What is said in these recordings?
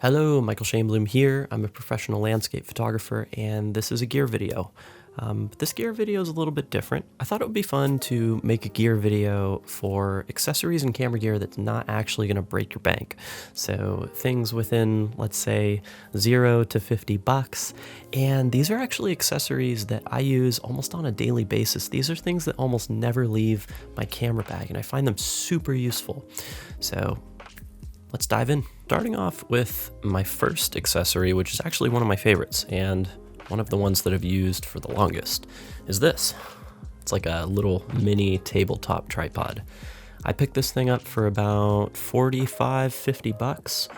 Hello, Michael Shainbloom here. I'm a professional landscape photographer, and this is a gear video. But this gear video is a little bit different. I thought it would be fun to make a gear video for accessories and camera gear that's not actually going to break your bank. So things within, let's say, $0 to $50. And these are actually accessories that I use almost on a daily basis. These are things that almost never leave my camera bag, and I find them super useful. So let's dive in. Starting off with my first accessory, which is actually one of my favorites and one of the ones that I've used for the longest, is this. It's like a little mini tabletop tripod. I picked this thing up for about 45, 50 bucks,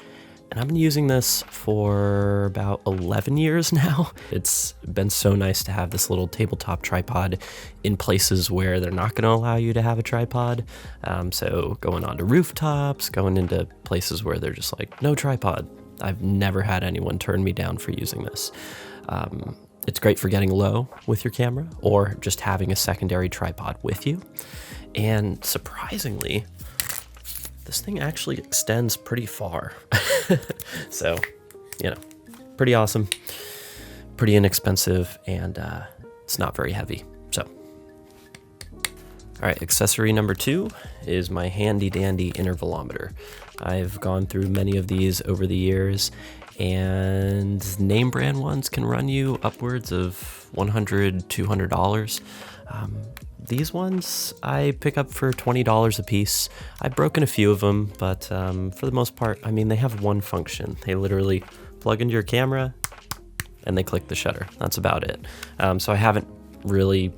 and I've been using this for about 11 years now. It's been so nice to have this little tabletop tripod in places where they're not going to allow you to have a tripod. So going onto rooftops, going into places where they're just like, no tripod. I've never had anyone turn me down for using this. It's great for getting low with your camera or just having a secondary tripod with you. And surprisingly, this thing actually extends pretty far. So, pretty awesome, pretty inexpensive, and it's not very heavy. So, all right, accessory number 2 is my handy dandy intervalometer. I've gone through many of these over the years, and name brand ones can run you upwards of $100, $200. These ones I pick up for $20 a piece. I've broken a few of them, but for the most part, I mean, they have one function. They literally plug into your camera and they click the shutter. That's about it. So I haven't really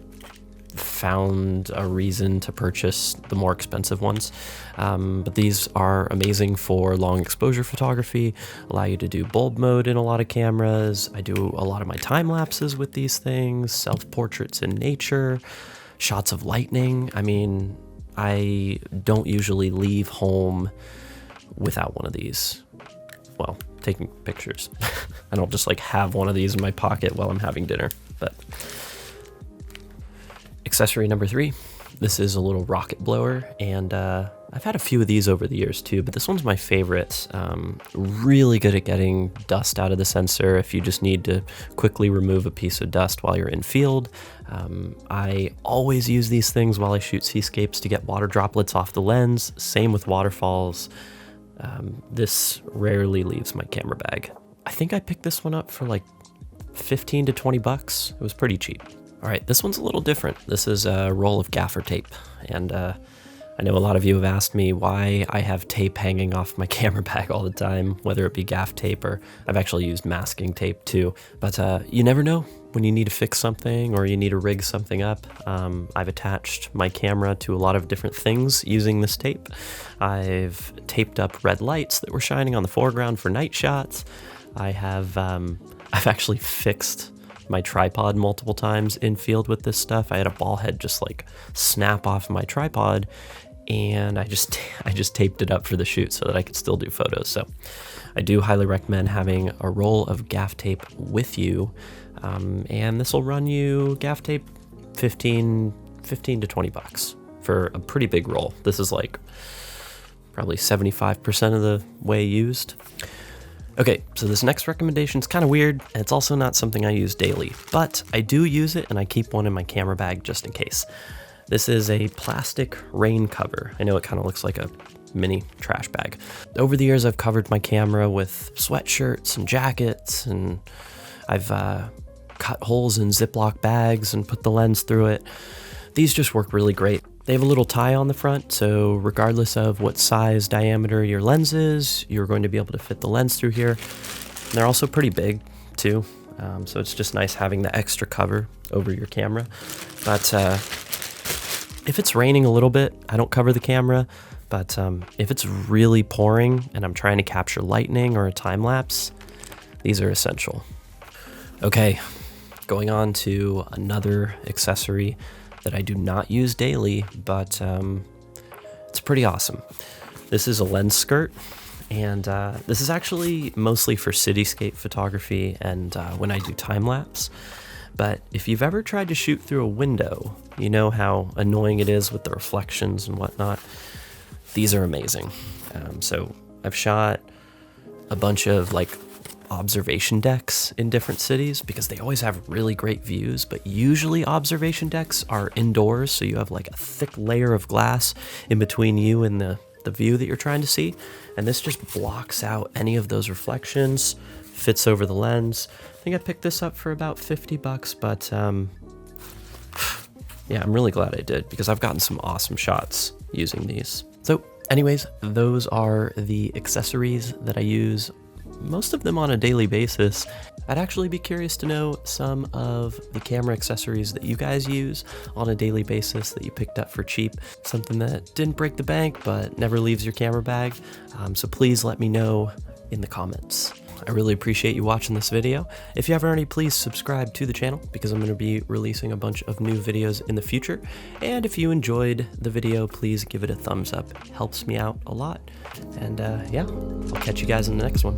found a reason to purchase the more expensive ones, but these are amazing for long exposure photography, allow you to do bulb mode in a lot of cameras. I do a lot of my time lapses with these things, self-portraits in nature, shots of lightning. I mean, I don't usually leave home without one of these. Well, taking pictures. I don't just like have one of these in my pocket while I'm having dinner. But accessory number 3, this is a little rocket blower, and I've had a few of these over the years too, but this one's my favorite. Really good at getting dust out of the sensor if you just need to quickly remove a piece of dust while you're in field. I always use these things while I shoot seascapes to get water droplets off the lens. Same with waterfalls. This rarely leaves my camera bag. I think I picked this one up for like 15 to 20 bucks. It was pretty cheap. All right, this one's a little different. This is a roll of gaffer tape, and I know a lot of you have asked me why I have tape hanging off my camera bag all the time, whether it be gaff tape or I've actually used masking tape too. But you never know when you need to fix something or you need to rig something up. I've attached my camera to a lot of different things using this tape. I've taped up red lights that were shining on the foreground for night shots. I've actually fixed my tripod multiple times in field with this stuff. I had a ball head just like snap off my tripod, and I just taped it up for the shoot so that I could still do photos. So I do highly recommend having a roll of gaff tape with you, and this will run you gaff tape 15 to 20 bucks for a pretty big roll. This is like probably 75% of the way used. Okay, so this next recommendation is kind of weird, and it's also not something I use daily, but I do use it, and I keep one in my camera bag just in case. This is a plastic rain cover. I know it kind of looks like a mini trash bag. Over the years, I've covered my camera with sweatshirts and jackets, and I've cut holes in Ziploc bags and put the lens through it. These just work really great. They have a little tie on the front, so regardless of what size diameter your lens is, you're going to be able to fit the lens through here. And they're also pretty big too, so it's just nice having the extra cover over your camera. But if it's raining a little bit, I don't cover the camera, but if it's really pouring and I'm trying to capture lightning or a time lapse, these are essential. Okay, going on to another accessory that I do not use daily, but it's pretty awesome. This is a lens skirt, and this is actually mostly for cityscape photography and when I do time lapse. But if you've ever tried to shoot through a window, you know how annoying it is with the reflections and whatnot. These are amazing. So I've shot a bunch of like observation decks in different cities because they always have really great views, but usually observation decks are indoors, so you have like a thick layer of glass in between you and the view that you're trying to see, and this just blocks out any of those reflections, fits over the lens. I think I picked this up for about 50 bucks, but yeah, I'm really glad I did because I've gotten some awesome shots using these. So anyways, those are the accessories that I use, most of them on a daily basis. I'd actually be curious to know some of the camera accessories that you guys use on a daily basis that you picked up for cheap, something that didn't break the bank but never leaves your camera bag. So please let me know in the comments. I really appreciate you watching this video. If you haven't already, please subscribe to the channel because I'm going to be releasing a bunch of new videos in the future. And if you enjoyed the video, please give it a thumbs up. It helps me out a lot. And yeah, I'll catch you guys in the next one.